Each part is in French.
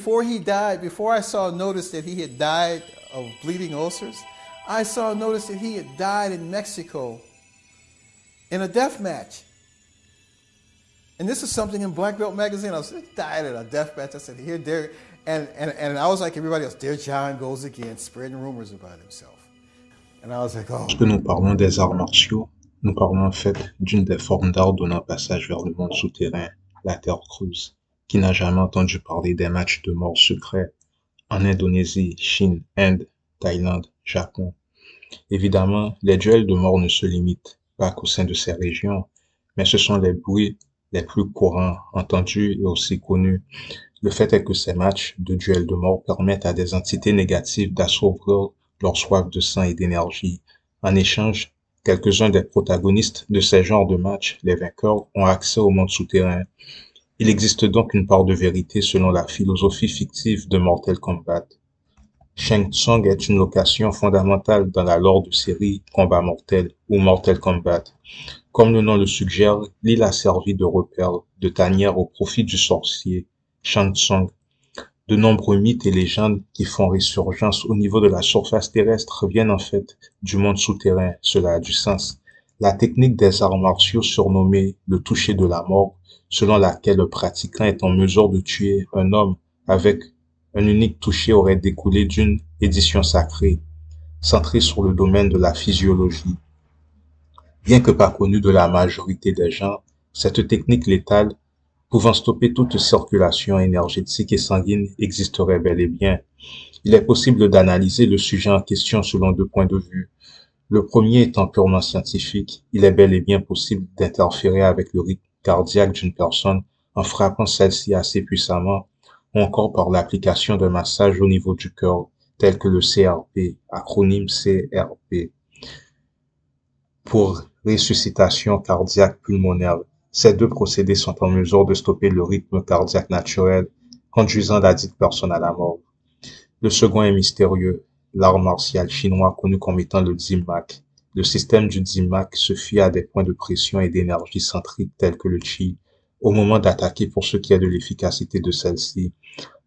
before he died, before I saw notice that he had died of bleeding ulcers, I saw notice that he had died in Mexico in a death match. And this is something in Black Belt magazine. I was died in a death match. I said, here, there, and I was like everybody else. There John goes again, spreading rumors about himself. And I was like, oh. Lorsque nous parlons des arts martiaux, nous parlons en fait d'une des formes d'art donnant passage vers le monde souterrain, la terre creuse. Qui n'a jamais entendu parler des matchs de mort secrets en Indonésie, Chine, Inde, Thaïlande, Japon? Évidemment, les duels de mort ne se limitent pas qu'au sein de ces régions, mais ce sont les bruits les plus courants, entendus et aussi connus. Le fait est que ces matchs de duels de mort permettent à des entités négatives d'assouvir leur soif de sang et d'énergie. En échange, quelques-uns des protagonistes de ces genres de matchs, les vainqueurs, ont accès au monde souterrain. Il existe donc une part de vérité selon la philosophie fictive de Mortal Kombat. Shang Tsung est une location fondamentale dans la lore de série Combat Mortel ou Mortal Kombat. Comme le nom le suggère, l'île a servi de repère, de tanière au profit du sorcier Shang Tsung. De nombreux mythes et légendes qui font résurgence au niveau de la surface terrestre viennent en fait du monde souterrain. Cela a du sens. La technique des arts martiaux surnommée le toucher de la mort, selon laquelle le pratiquant est en mesure de tuer un homme avec un unique toucher, aurait découlé d'une édition sacrée, centrée sur le domaine de la physiologie. Bien que pas connue de la majorité des gens, cette technique létale, pouvant stopper toute circulation énergétique et sanguine, existerait bel et bien. Il est possible d'analyser le sujet en question selon deux points de vue. Le premier étant purement scientifique, il est bel et bien possible d'interférer avec le rythme cardiaque d'une personne en frappant celle-ci assez puissamment, ou encore par l'application d'un massage au niveau du cœur, tel que le CRP, acronyme CRP, pour ressuscitation cardiaque pulmonaire. Ces deux procédés sont en mesure de stopper le rythme cardiaque naturel, conduisant la dite personne à la mort. Le second est mystérieux, l'art martial chinois connu comme étant le Zimak. Le système du Zimak se fie à des points de pression et d'énergie centrique tels que le Qi, au moment d'attaquer pour ce qui est de l'efficacité de celle-ci.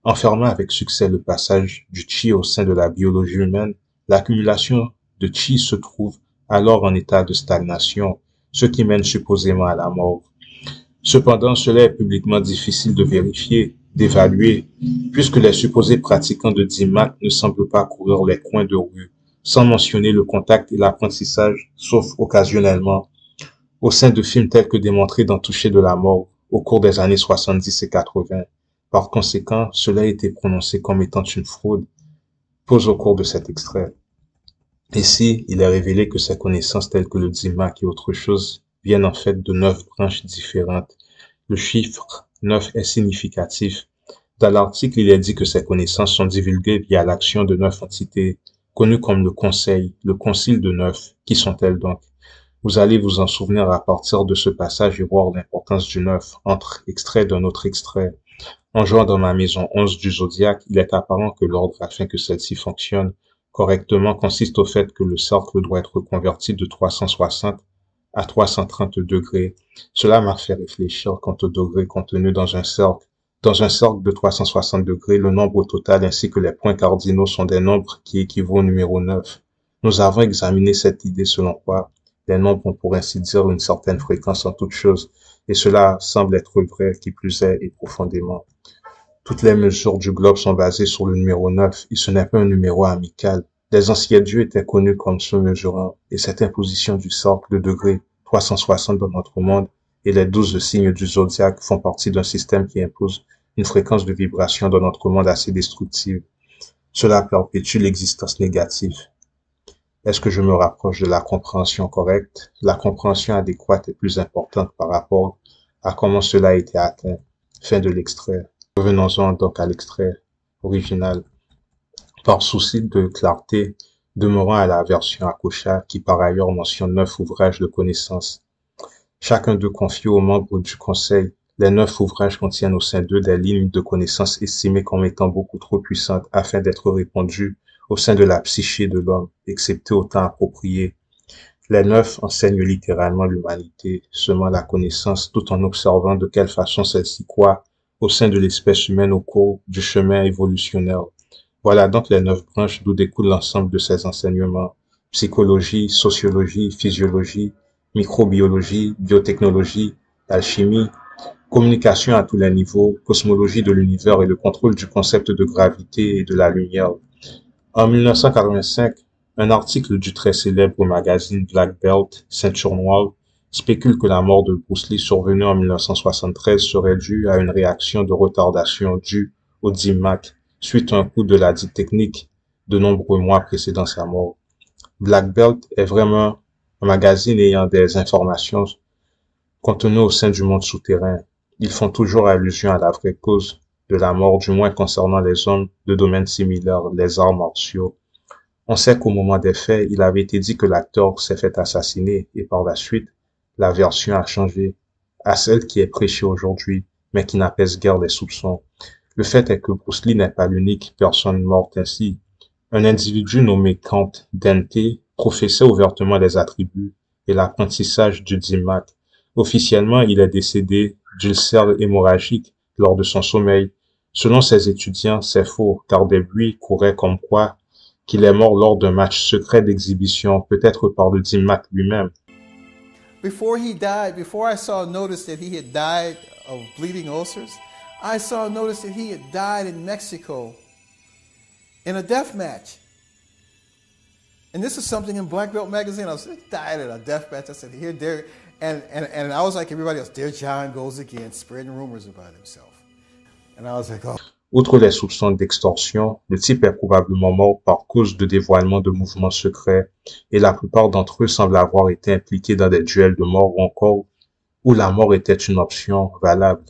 Enfermant avec succès le passage du Qi au sein de la biologie humaine, l'accumulation de Qi se trouve alors en état de stagnation, ce qui mène supposément à la mort. Cependant, cela est publiquement difficile de vérifier, d'évaluer, puisque les supposés pratiquants de Zimak ne semblent pas courir les coins de rue, sans mentionner le contact et l'apprentissage, sauf occasionnellement. Au sein de films tels que démontrés dans Toucher de la mort, au cours des années 70 et 80. Par conséquent, cela a été prononcé comme étant une fraude. Pause au cours de cet extrait. Ici, il est révélé que ces connaissances telles que le Zimak et autre chose viennent en fait de 9 branches différentes. Le chiffre 9 est significatif. Dans l'article, il est dit que ces connaissances sont divulguées via l'action de 9 entités, connues comme le Conseil, le Concile de 9. Qui sont-elles donc? Vous allez vous en souvenir à partir de ce passage et voir l'importance du 9 entre extrait d'un autre extrait. En jouant dans ma maison 11 du zodiaque, il est apparent que l'ordre afin que celle-ci fonctionne correctement consiste au fait que le cercle doit être converti de 360 à 330 degrés. Cela m'a fait réfléchir quant au degré contenu dans un cercle. Dans un cercle de 360 degrés, le nombre total ainsi que les points cardinaux sont des nombres qui équivaut au numéro 9. Nous avons examiné cette idée selon quoi les nombres ont pour ainsi dire une certaine fréquence en toute chose, et cela semble être vrai qui plus est et profondément. Toutes les mesures du globe sont basées sur le numéro 9, et ce n'est pas un numéro amical. Les anciens dieux étaient connus comme se mesurant, et cette imposition du cercle de degrés 360 dans notre monde et les 12 signes du zodiaque font partie d'un système qui impose une fréquence de vibration dans notre monde assez destructive. Cela perpétue l'existence négative. Est-ce que je me rapproche de la compréhension correcte? La compréhension adéquate est plus importante par rapport à comment cela a été atteint. Fin de l'extrait. Revenons-en donc à l'extrait original. Par souci de clarté, demeurant à la version Akosha qui par ailleurs mentionne 9 ouvrages de connaissances. Chacun d'eux confie aux membres du conseil. Les 9 ouvrages contiennent au sein d'eux des lignes de connaissances estimées comme étant beaucoup trop puissantes afin d'être répandues au sein de la psyché de l'homme, excepté au temps approprié. Les 9 enseignent littéralement l'humanité, semant la connaissance tout en observant de quelle façon celle-ci croît au sein de l'espèce humaine au cours du chemin évolutionnaire. Voilà donc les 9 branches d'où découle l'ensemble de ces enseignements. Psychologie, sociologie, physiologie, microbiologie, biotechnologie, alchimie, communication à tous les niveaux, cosmologie de l'univers et le contrôle du concept de gravité et de la lumière. En 1985, un article du très célèbre magazine Black Belt, Ceinture Noire, spécule que la mort de Bruce Lee survenue en 1973 serait due à une réaction de retardation due au DIMAC suite à un coup de la dite technique de nombreux mois précédant sa mort. Black Belt est vraiment un magazine ayant des informations contenues au sein du monde souterrain. Ils font toujours allusion à la vraie cause de la mort, du moins concernant les hommes de domaines similaires, les arts martiaux. On sait qu'au moment des faits, il avait été dit que l'acteur s'est fait assassiner et par la suite, la version a changé à celle qui est prêchée aujourd'hui, mais qui n'apaise guère les soupçons. Le fait est que Bruce Lee n'est pas l'unique personne morte ainsi. Un individu nommé Count Dente professait ouvertement les attributs et l'apprentissage du DIMAC. Officiellement, il est décédé d'ulcère hémorragique lors de son sommeil. Selon ses étudiants, c'est faux, car des bruits couraient comme quoi qu'il est mort lors d'un match secret d'exhibition, peut-être par le DIMAC lui-même. Before he died, before I saw a notice that he had died of bleeding ulcers, I saw a notice that he had died in Mexico in a death match. And this is something in Black Belt magazine. I was like, died in a death match. I said, here, there. And I was like everybody else, there John goes again, spreading rumors about himself. And I was like, oh. Outre les soupçons d'extorsion, le type est probablement mort par cause de dévoilement de mouvements secrets et la plupart d'entre eux semblent avoir été impliqués dans des duels de mort ou encore où la mort était une option valable.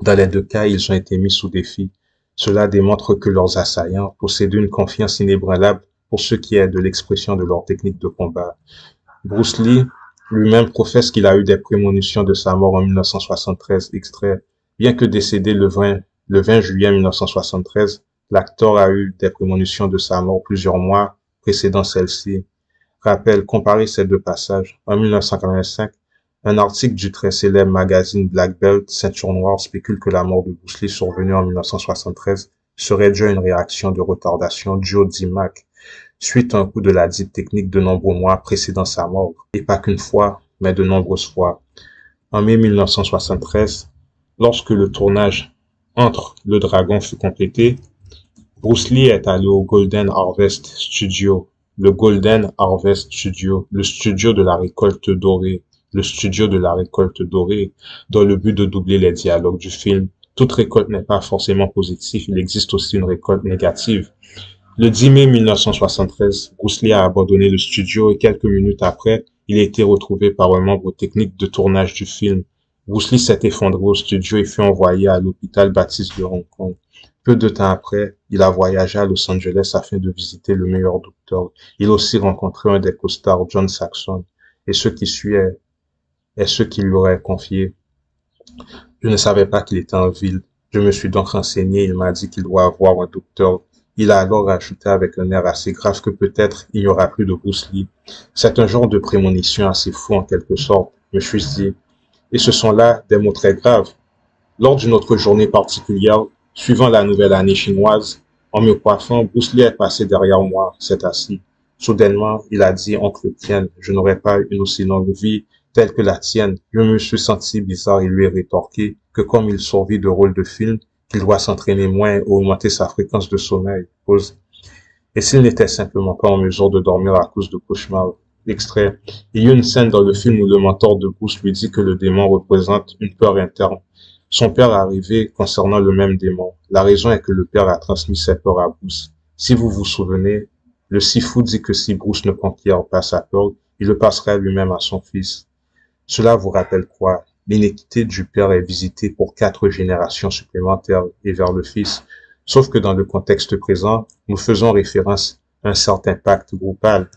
Dans les deux cas, ils ont été mis sous défi. Cela démontre que leurs assaillants possédaient une confiance inébranlable pour ce qui est de l'expression de leur technique de combat. Bruce Lee lui-même professe qu'il a eu des prémonitions de sa mort en 1973, extrait. Bien que décédé le 20 juillet 1973, l'acteur a eu des prémonitions de sa mort plusieurs mois précédant celle-ci. Rappel, comparez ces deux passages. En 1985, un article du très célèbre magazine Black Belt, Ceinture Noire, spécule que la mort de Bruce Lee survenue en 1973 serait due à une réaction de retardation due au DIMAC, suite à un coup de la dite technique de nombreux mois précédant sa mort, et pas qu'une fois, mais de nombreuses fois. En mai 1973, lorsque le tournage entre le Dragon fut complété, Bruce Lee est allé au Golden Harvest Studio, le Golden Harvest Studio, le studio de la récolte dorée, dans le but de doubler les dialogues du film. Toute récolte n'est pas forcément positive, il existe aussi une récolte négative. Le 10 mai 1973, Bruce Lee a abandonné le studio et quelques minutes après, il a été retrouvé par un membre technique de tournage du film. Bruce Lee s'est effondré au studio et fut envoyé à l'hôpital Baptiste de Hong Kong. Peu de temps après, il a voyagé à Los Angeles afin de visiter le meilleur docteur. Il a aussi rencontré un des co-stars, John Saxon, et ce qui suit est ce qu'il lui aurait confié. Je ne savais pas qu'il était en ville. Je me suis donc renseigné, il m'a dit qu'il doit avoir un docteur. Il a alors ajouté avec un air assez grave que peut-être il n'y aura plus de Bruce Lee. C'est un genre de prémonition assez fou en quelque sorte, me suis-je dit. Et ce sont là des mots très graves. Lors d'une autre journée particulière, suivant la nouvelle année chinoise, en me coiffant, Bruce Lee est passé derrière moi, s'est assis. Soudainement, il a dit, oncle Tien, je n'aurais pas une aussi longue vie telle que la tienne. Je me suis senti bizarre et lui ai rétorqué que comme il survit de rôles de film, qu'il doit s'entraîner moins et augmenter sa fréquence de sommeil. Pause. Et s'il n'était simplement pas en mesure de dormir à cause de cauchemars. Extrait. Il y a une scène dans le film où le mentor de Bruce lui dit que le démon représente une peur interne. Son père est arrivé concernant le même démon. La raison est que le père a transmis ses peurs à Bruce. Si vous vous souvenez, le Sifu dit que si Bruce ne conquiert pas sa peur, il le passerait lui-même à son fils. Cela vous rappelle quoi? L'iniquité du père est visitée pour 4 générations supplémentaires et vers le fils. Sauf que dans le contexte présent, nous faisons référence à un certain pacte groupal.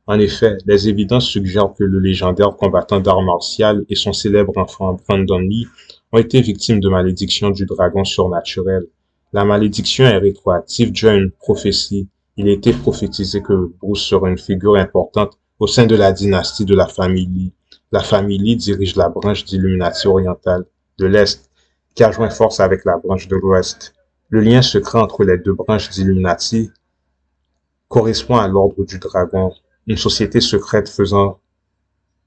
En effet, les évidences suggèrent que le légendaire combattant d'arts martiaux et son célèbre enfant Brandon Lee ont été victimes de malédiction du dragon surnaturel. La malédiction est rétroactive due à une prophétie. Il a été prophétisé que Bruce serait une figure importante au sein de la dynastie de la famille Lee. La famille Lee dirige la branche d'Illuminati orientale de l'Est, qui a joint force avec la branche de l'Ouest. Le lien secret entre les deux branches d'Illuminati correspond à l'ordre du dragon, une société secrète faisant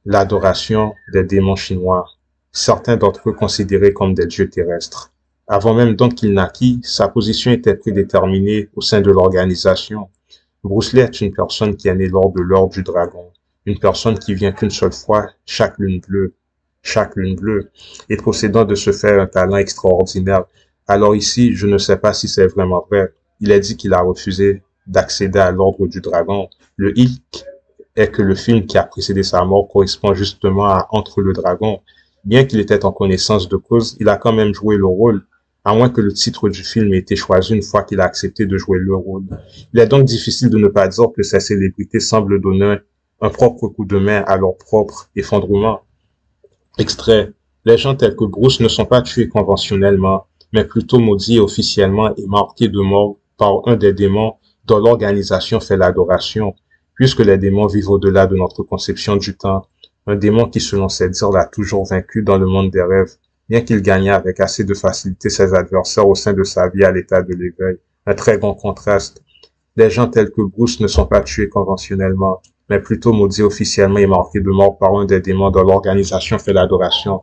l'adoration des démons chinois, certains d'entre eux considérés comme des dieux terrestres. Avant même donc qu'il naquît, sa position était prédéterminée au sein de l'organisation. Bruce Lee est une personne qui est née lors de l'heure du dragon, une personne qui vient qu'une seule fois chaque lune bleue, et possédant de ce fait un talent extraordinaire. Alors ici, je ne sais pas si c'est vraiment vrai. Il est dit qu'il a refusé d'accéder à l'ordre du dragon. Le hic est que le film qui a précédé sa mort correspond justement à Entre le dragon. Bien qu'il était en connaissance de cause, il a quand même joué le rôle, à moins que le titre du film ait été choisi une fois qu'il a accepté de jouer le rôle. Il est donc difficile de ne pas dire que ces célébrités semblent donner un propre coup de main à leur propre effondrement. Extrait. Les gens tels que Bruce ne sont pas tués conventionnellement, mais plutôt maudits officiellement et marqués de mort par un des démons dont l'organisation fait l'adoration, puisque les démons vivent au-delà de notre conception du temps. Un démon qui, selon ses dires, l'a toujours vaincu dans le monde des rêves, bien qu'il gagnât avec assez de facilité ses adversaires au sein de sa vie à l'état de l'éveil. Un très grand contraste. Les gens tels que Bruce ne sont pas tués conventionnellement, mais plutôt maudits officiellement et marqués de mort par un des démons dont l'organisation fait l'adoration.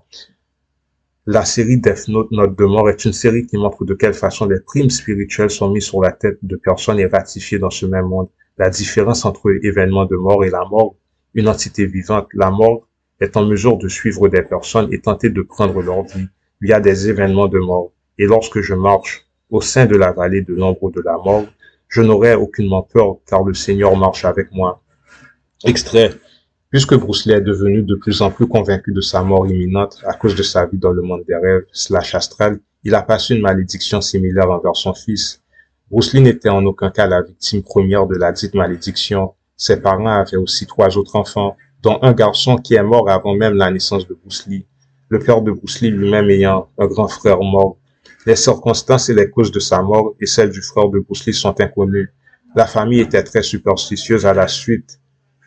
La série Death Note, Note de mort, est une série qui montre de quelle façon les primes spirituelles sont mises sur la tête de personnes et ratifiées dans ce même monde. La différence entre événements de mort et la mort, une entité vivante, la mort est en mesure de suivre des personnes et tenter de prendre leur vie via des événements de mort. Et lorsque je marche au sein de la vallée de l'ombre de la mort, je n'aurai aucunement peur car le Seigneur marche avec moi. Extrait. Puisque Bruce Lee est devenu de plus en plus convaincu de sa mort imminente à cause de sa vie dans le monde des rêves / astral, il a passé une malédiction similaire envers son fils. Bruce Lee n'était en aucun cas la victime première de la dite malédiction. Ses parents avaient aussi 3 autres enfants, dont un garçon qui est mort avant même la naissance de Bruce Lee. Le père de Bruce Lee lui-même ayant un grand frère mort. Les circonstances et les causes de sa mort et celles du frère de Bruce Lee sont inconnues. La famille était très superstitieuse à la suite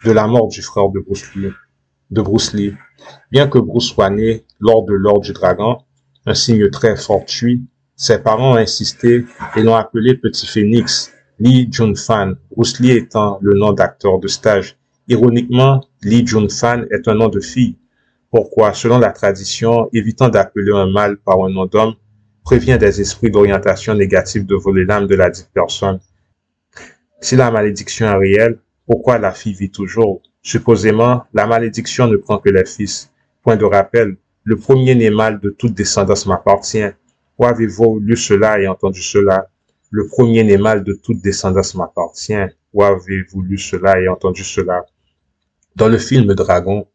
de la mort du frère de Bruce Lee. Bien que Bruce soit né lors de l'heure du dragon, un signe très fortuit, ses parents ont insisté et l'ont appelé Petit Phénix, Lee Jun-fan, Bruce Lee étant le nom d'acteur de stage. Ironiquement, Lee Jun-fan est un nom de fille. Pourquoi? Selon la tradition, évitant d'appeler un mâle par un nom d'homme, prévient des esprits d'orientation négative de voler l'âme de la dite personne. Si la malédiction est réelle, pourquoi la fille vit toujours? Supposément, la malédiction ne prend que les fils. Point de rappel, le premier-né mâle de toute descendance m'appartient. Où avez-vous lu cela et entendu cela? Le premier-né mâle de toute descendance m'appartient. Où avez-vous lu cela et entendu cela? Dans le film Dragon,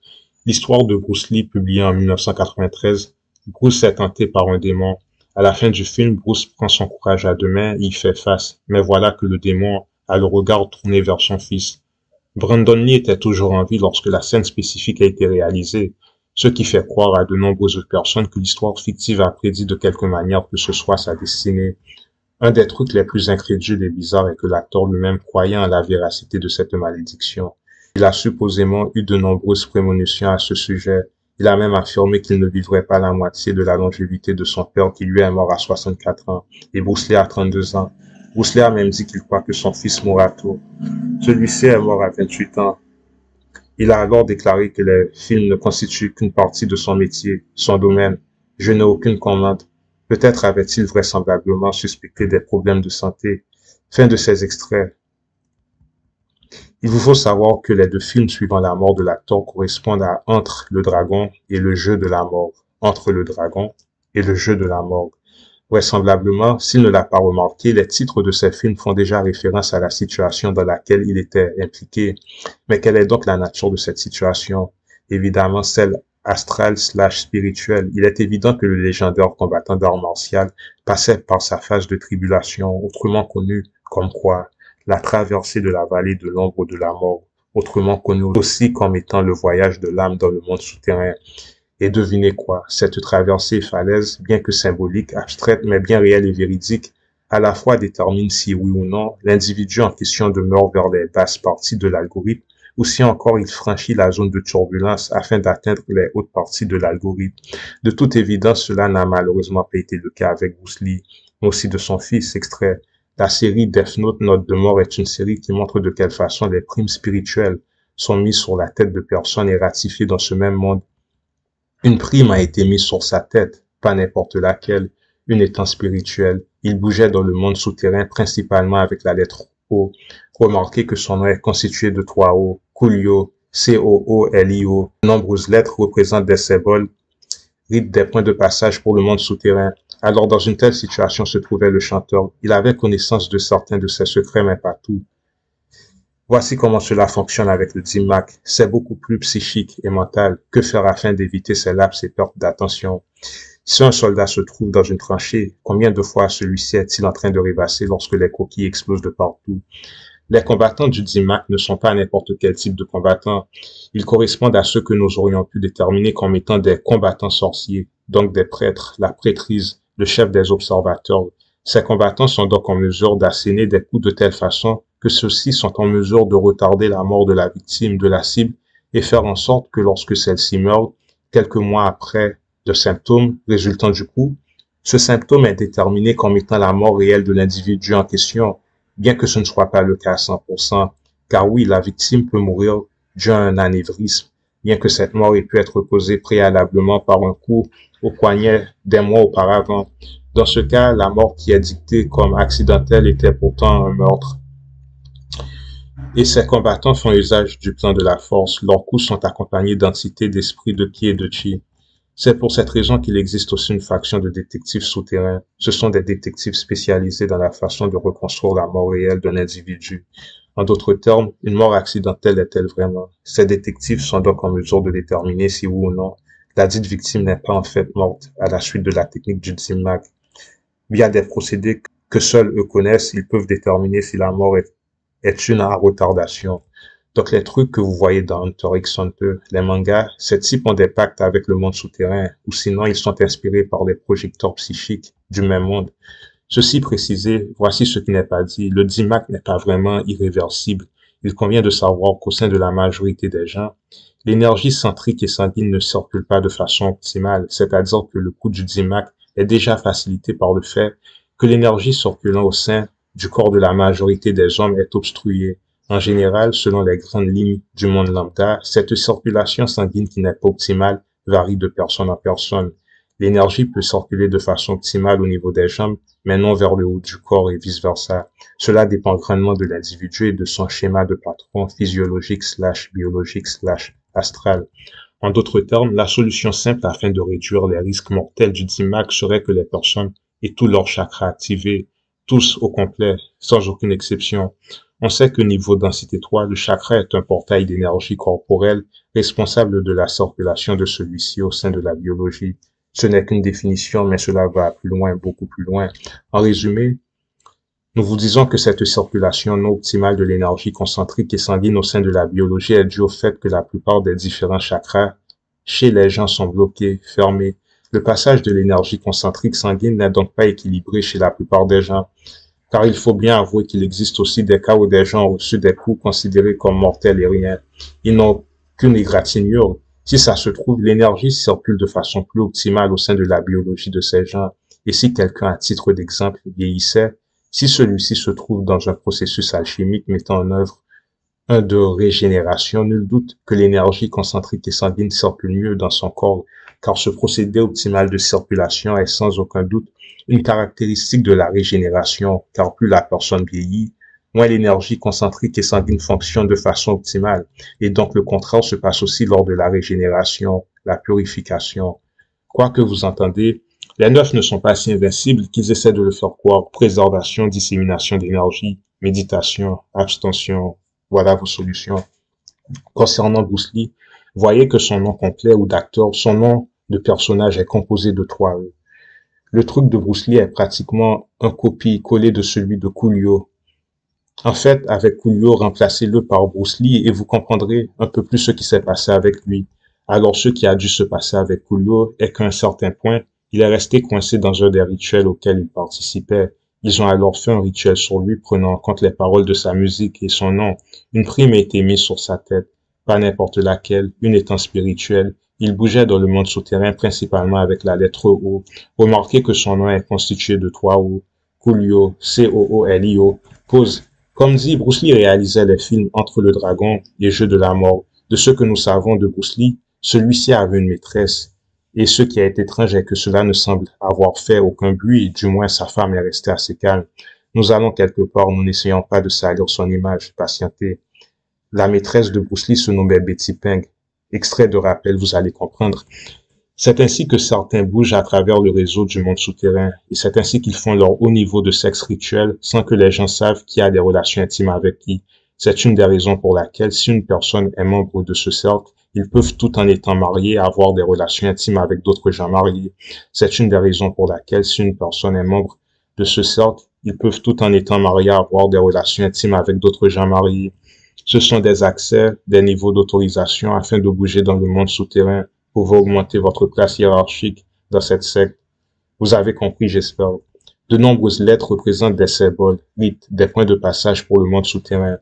l'histoire de Bruce Lee publiée en 1993, Bruce est tenté par un démon. À la fin du film, Bruce prend son courage à deux mains et y fait face. Mais voilà que le démon a le regard tourné vers son fils. Brandon Lee était toujours en vie lorsque la scène spécifique a été réalisée, ce qui fait croire à de nombreuses personnes que l'histoire fictive a prédit de quelque manière que ce soit sa destinée. Un des trucs les plus incrédules et bizarres est que l'acteur lui-même croyait en la véracité de cette malédiction. Il a supposément eu de nombreuses prémonitions à ce sujet. Il a même affirmé qu'il ne vivrait pas la moitié de la longévité de son père qui lui est mort à 64 ans et Bruce Lee à 32 ans. Bruce Lee a même dit qu'il croit que son fils mourra tôt. Celui-ci est mort à 28 ans. Il a alors déclaré que les films ne constituent qu'une partie de son métier, son domaine. Je n'ai aucune commande. Peut-être avait-il vraisemblablement suspecté des problèmes de santé. Fin de ces extraits. Il vous faut savoir que les 2 films suivant la mort de l'acteur correspondent à Entre le dragon et le jeu de la mort. Entre le dragon et le jeu de la mort. Vraisemblablement, s'il ne l'a pas remarqué, les titres de ces films font déjà référence à la situation dans laquelle il était impliqué. Mais quelle est donc la nature de cette situation? Évidemment, celle astrale / spirituelle. Il est évident que le légendaire combattant d'arts martiaux passait par sa phase de tribulation, autrement connue comme quoi? La traversée de la vallée de l'ombre de la mort, autrement connue aussi comme étant le voyage de l'âme dans le monde souterrain. Et devinez quoi, cette traversée falaise, bien que symbolique, abstraite, mais bien réelle et véridique, à la fois détermine si oui ou non l'individu en question demeure vers les basses parties de l'algorithme Aussi encore, il franchit la zone de turbulence afin d'atteindre les hautes parties de l'algorithme. De toute évidence, cela n'a malheureusement pas été le cas avec Bruce Lee, mais aussi de son fils. Extrait. La série Death Note, Note de mort est une série qui montre de quelle façon les primes spirituelles sont mises sur la tête de personnes et ratifiées dans ce même monde. Une prime a été mise sur sa tête, pas n'importe laquelle, une étant spirituelle. Il bougeait dans le monde souterrain principalement avec la lettre O. Remarquez que son nom est constitué de 3 O, Coolio, C-O-O-L-I-O. De nombreuses lettres représentent des symboles, rythment des points de passage pour le monde souterrain. Alors dans une telle situation se trouvait le chanteur. Il avait connaissance de certains de ses secrets, mais pas tout. Voici comment cela fonctionne avec le DIMAC. C'est beaucoup plus psychique et mental. Que faire afin d'éviter ces lapses et pertes d'attention? Si un soldat se trouve dans une tranchée, combien de fois celui-ci est-il en train de rêvasser lorsque les coquilles explosent de partout? Les combattants du DIMAC ne sont pas n'importe quel type de combattants. Ils correspondent à ceux que nous aurions pu déterminer comme étant des combattants sorciers, donc des prêtres, la prêtrise, le chef des observateurs. Ces combattants sont donc en mesure d'asséner des coups de telle façon que ceux-ci sont en mesure de retarder la mort de la victime, de la cible, et faire en sorte que lorsque celle-ci meurt, quelques mois après de symptômes résultant du coup, ce symptôme est déterminé comme étant la mort réelle de l'individu en question, bien que ce ne soit pas le cas à 100%, car oui, la victime peut mourir dû à un anévrisme, bien que cette mort ait pu être causée préalablement par un coup au poignet des mois auparavant. Dans ce cas, la mort qui est dictée comme accidentelle était pourtant un meurtre. Et ces combattants font usage du plan de la force. Leurs coups sont accompagnés d'entités d'esprit, de ki et de chi. C'est pour cette raison qu'il existe aussi une faction de détectives souterrains. Ce sont des détectives spécialisés dans la façon de reconstruire la mort réelle d'un individu. En d'autres termes, une mort accidentelle est-elle vraiment? Ces détectives sont donc en mesure de déterminer si oui ou non la dite victime n'est pas en fait morte à la suite de la technique du DIMAC. Via des procédés que seuls eux connaissent, ils peuvent déterminer si la mort est une à retardation. Donc les trucs que vous voyez dans Hunter x Hunter, les mangas, ces types ont des pactes avec le monde souterrain, ou sinon ils sont inspirés par les projecteurs psychiques du même monde. Ceci précisé, voici ce qui n'est pas dit. Le DIMAC n'est pas vraiment irréversible. Il convient de savoir qu'au sein de la majorité des gens, l'énergie centrique et sanguine ne circule pas de façon optimale, c'est-à-dire que le coup du DIMAC est déjà facilité par le fait que l'énergie circulant au sein du corps de la majorité des hommes est obstruée. En général, selon les grandes lignes du monde lambda, cette circulation sanguine qui n'est pas optimale varie de personne en personne. L'énergie peut circuler de façon optimale au niveau des jambes, mais non vers le haut du corps et vice-versa. Cela dépend grandement de l'individu et de son schéma de patron physiologique/biologique/astral. En d'autres termes, la solution simple afin de réduire les risques mortels du DIMAC serait que les personnes aient tous leurs chakras activés, tous au complet, sans aucune exception. On sait que niveau densité 3, le chakra est un portail d'énergie corporelle responsable de la circulation de celui-ci au sein de la biologie. Ce n'est qu'une définition, mais cela va plus loin, beaucoup plus loin. En résumé, nous vous disons que cette circulation non optimale de l'énergie concentrique et sanguine au sein de la biologie est due au fait que la plupart des différents chakras chez les gens sont bloqués, fermés. Le passage de l'énergie concentrique sanguine n'est donc pas équilibré chez la plupart des gens. Car il faut bien avouer qu'il existe aussi des cas où des gens ont reçu des coups considérés comme mortels et rien. Ils n'ont qu'une égratignure. Si ça se trouve, l'énergie circule de façon plus optimale au sein de la biologie de ces gens. Et si quelqu'un, à titre d'exemple, vieillissait, si celui-ci se trouve dans un processus alchimique mettant en œuvre un de régénération, nul doute que l'énergie concentrique et sanguine circule mieux dans son corps, car ce procédé optimal de circulation est sans aucun doute une caractéristique de la régénération, car plus la personne vieillit, moins l'énergie concentrique et sanguine fonctionne de façon optimale, et donc le contraire se passe aussi lors de la régénération, la purification. Quoi que vous entendez, les neufs ne sont pas si invincibles qu'ils essaient de le faire croire. Préservation, dissémination d'énergie, méditation, abstention, voilà vos solutions. Concernant Bruce Lee, voyez que son nom complet ou d'acteur, son nom de personnage est composé de 3 E. Le truc de Bruce Lee est pratiquement un copie-collé de celui de Coolio. En fait, avec Coolio, remplacez-le par Bruce Lee et vous comprendrez un peu plus ce qui s'est passé avec lui. Alors, ce qui a dû se passer avec Coolio est qu'à un certain point, il est resté coincé dans un des rituels auxquels il participait. Ils ont alors fait un rituel sur lui, prenant en compte les paroles de sa musique et son nom. Une prime a été mise sur sa tête, pas n'importe laquelle, une étant spirituelle. Il bougeait dans le monde souterrain principalement avec la lettre O. Remarquez que son nom est constitué de trois O. Coolio, C-O-O-L-I-O. Pause. Comme dit, Bruce Lee réalisait les films Entre le Dragon et Jeux de la Mort. De ce que nous savons de Bruce Lee, celui-ci avait une maîtresse. Et ce qui est étrange est que cela ne semble avoir fait aucun bruit, et du moins sa femme est restée assez calme. Nous allons quelque part, nous n'essayons pas de salir son image, patientez. La maîtresse de Bruce Lee se nommait Betty Peng. Extrait de rappel, vous allez comprendre. C'est ainsi que certains bougent à travers le réseau du monde souterrain, et c'est ainsi qu'ils font leur haut niveau de sexe rituel sans que les gens savent qui a des relations intimes avec qui. C'est une des raisons pour laquelle si une personne est membre de ce cercle, ils peuvent tout en étant mariés avoir des relations intimes avec d'autres gens mariés. C'est une des raisons pour laquelle si une personne est membre de ce cercle, ils peuvent tout en étant mariés avoir des relations intimes avec d'autres gens mariés. Ce sont des accès, des niveaux d'autorisation afin de bouger dans le monde souterrain pour augmenter votre place hiérarchique dans cette secte. Vous avez compris, j'espère. De nombreuses lettres représentent des symboles, rites, des points de passage pour le monde souterrain.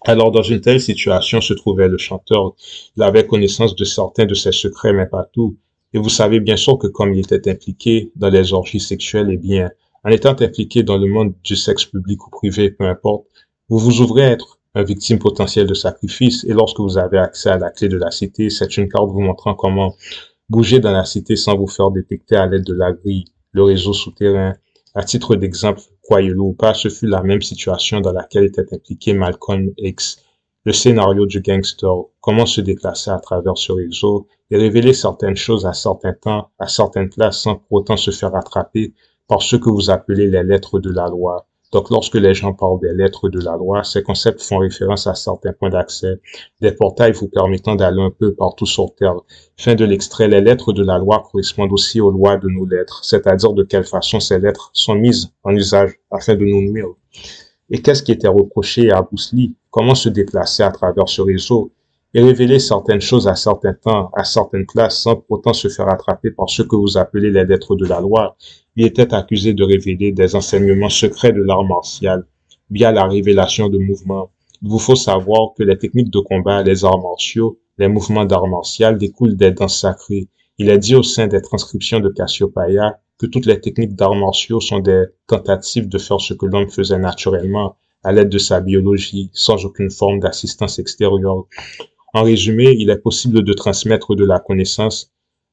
Alors, dans une telle situation se trouvait le chanteur. Il avait connaissance de certains de ses secrets, mais pas tout. Et vous savez bien sûr que comme il était impliqué dans les orgies sexuelles, eh bien, en étant impliqué dans le monde du sexe public ou privé, peu importe, vous vous ouvrez à être une victime potentielle de sacrifice. Et lorsque vous avez accès à la clé de la cité, c'est une carte vous montrant comment bouger dans la cité sans vous faire détecter à l'aide de la grille, le réseau souterrain. À titre d'exemple, croyez-le ou pas, ce fut la même situation dans laquelle était impliqué Malcolm X. Le scénario du gangster, comment se déplacer à travers ce réseau et révéler certaines choses à certains temps, à certaines places sans pour autant se faire attraper par ce que vous appelez les lettres de la loi. Donc, lorsque les gens parlent des lettres de la loi, ces concepts font référence à certains points d'accès, des portails vous permettant d'aller un peu partout sur Terre. Fin de l'extrait, les lettres de la loi correspondent aussi aux lois de nos lettres, c'est-à-dire de quelle façon ces lettres sont mises en usage afin de nous nuire. Et qu'est-ce qui était reproché à Bruce Lee? Comment se déplacer à travers ce réseau et révéler certaines choses à certains temps, à certaines places, sans pour autant se faire attraper par ce que vous appelez les lettres de la loi. Il était accusé de révéler des enseignements secrets de l'art martial via la révélation de mouvements. Il vous faut savoir que les techniques de combat, les arts martiaux, les mouvements d'art martial découlent des danses sacrées. Il est dit au sein des transcriptions de Cassiopeia que toutes les techniques d'arts martiaux sont des tentatives de faire ce que l'homme faisait naturellement à l'aide de sa biologie, sans aucune forme d'assistance extérieure. En résumé, il est possible de transmettre de la connaissance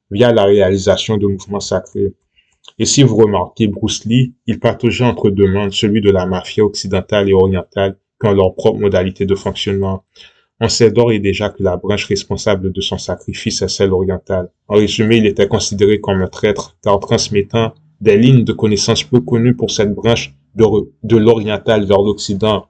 via la réalisation de mouvements sacrés. Et si vous remarquez, Bruce Lee, il pataugeait entre deux mondes, celui de la mafia occidentale et orientale, qui ont leur propre modalité de fonctionnement. On sait d'ores et déjà que la branche responsable de son sacrifice est celle orientale. En résumé, il était considéré comme un traître, car transmettant des lignes de connaissances peu connues pour cette branche de l'oriental vers l'occident.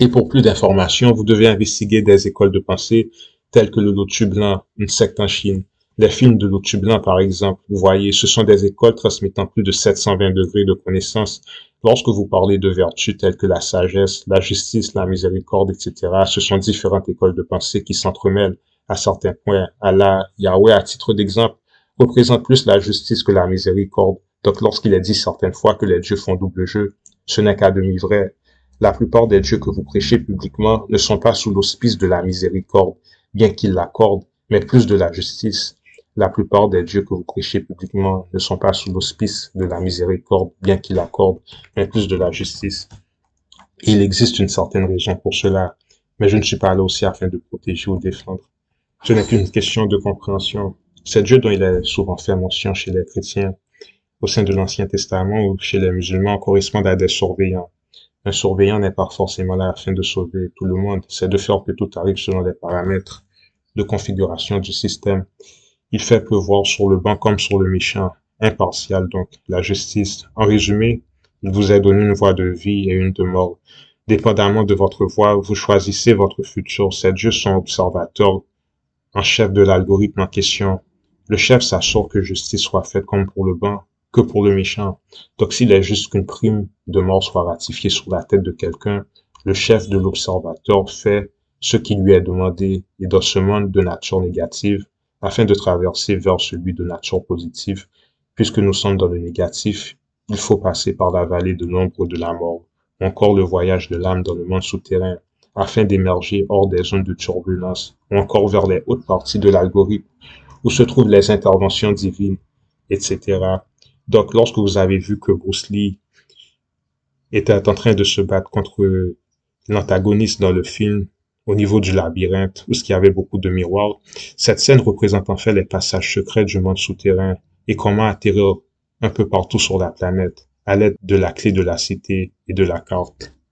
Et pour plus d'informations, vous devez investiguer des écoles de pensée telles que le Lotus Blanc, une secte en Chine. Les films de Lotus Blanc, par exemple, vous voyez, ce sont des écoles transmettant plus de 720 degrés de connaissances. Lorsque vous parlez de vertus telles que la sagesse, la justice, la miséricorde, etc., ce sont différentes écoles de pensée qui s'entremêlent à certains points. Allah, Yahweh, à titre d'exemple, représente plus la justice que la miséricorde. Donc, lorsqu'il est dit certaines fois que les dieux font double jeu, ce n'est qu'à demi vrai. La plupart des dieux que vous prêchez publiquement ne sont pas sous l'auspice de la miséricorde, bien qu'ils l'accordent, mais plus de la justice. La plupart des dieux que vous prêchez publiquement ne sont pas sous l'auspice de la miséricorde, bien qu'ils l'accordent, mais plus de la justice. Et il existe une certaine raison pour cela, mais je ne suis pas là aussi afin de protéger ou défendre. Ce n'est qu'une question de compréhension. Ces dieux dont il est souvent fait mention chez les chrétiens, au sein de l'Ancien Testament ou chez les musulmans, correspondent à des surveillants. Un surveillant n'est pas forcément là afin de sauver tout le monde, c'est de faire que tout arrive selon les paramètres de configuration du système. Il fait pleuvoir sur le bon comme sur le méchant, impartial donc, la justice. En résumé, il vous a donné une voie de vie et une de mort. Dépendamment de votre voie, vous choisissez votre futur. Ces dieux sont observateurs en chef de l'algorithme en question. Le chef s'assure que justice soit faite comme pour le bon que pour le méchant. Donc s'il est juste qu'une prime de mort soit ratifiée sur la tête de quelqu'un, le chef de l'observateur fait ce qui lui est demandé et dans ce monde de nature négative, afin de traverser vers celui de nature positive. Puisque nous sommes dans le négatif, Il faut passer par la vallée de l'ombre de la mort, ou encore le voyage de l'âme dans le monde souterrain, afin d'émerger hors des zones de turbulence, ou encore vers les hautes parties de l'algorithme, où se trouvent les interventions divines, etc. Donc, lorsque vous avez vu que Bruce Lee était en train de se battre contre l'antagoniste dans le film, au niveau du labyrinthe, où il y avait beaucoup de miroirs, cette scène représente en fait les passages secrets du monde souterrain et comment atterrir un peu partout sur la planète à l'aide de la clé de la cité et de la carte.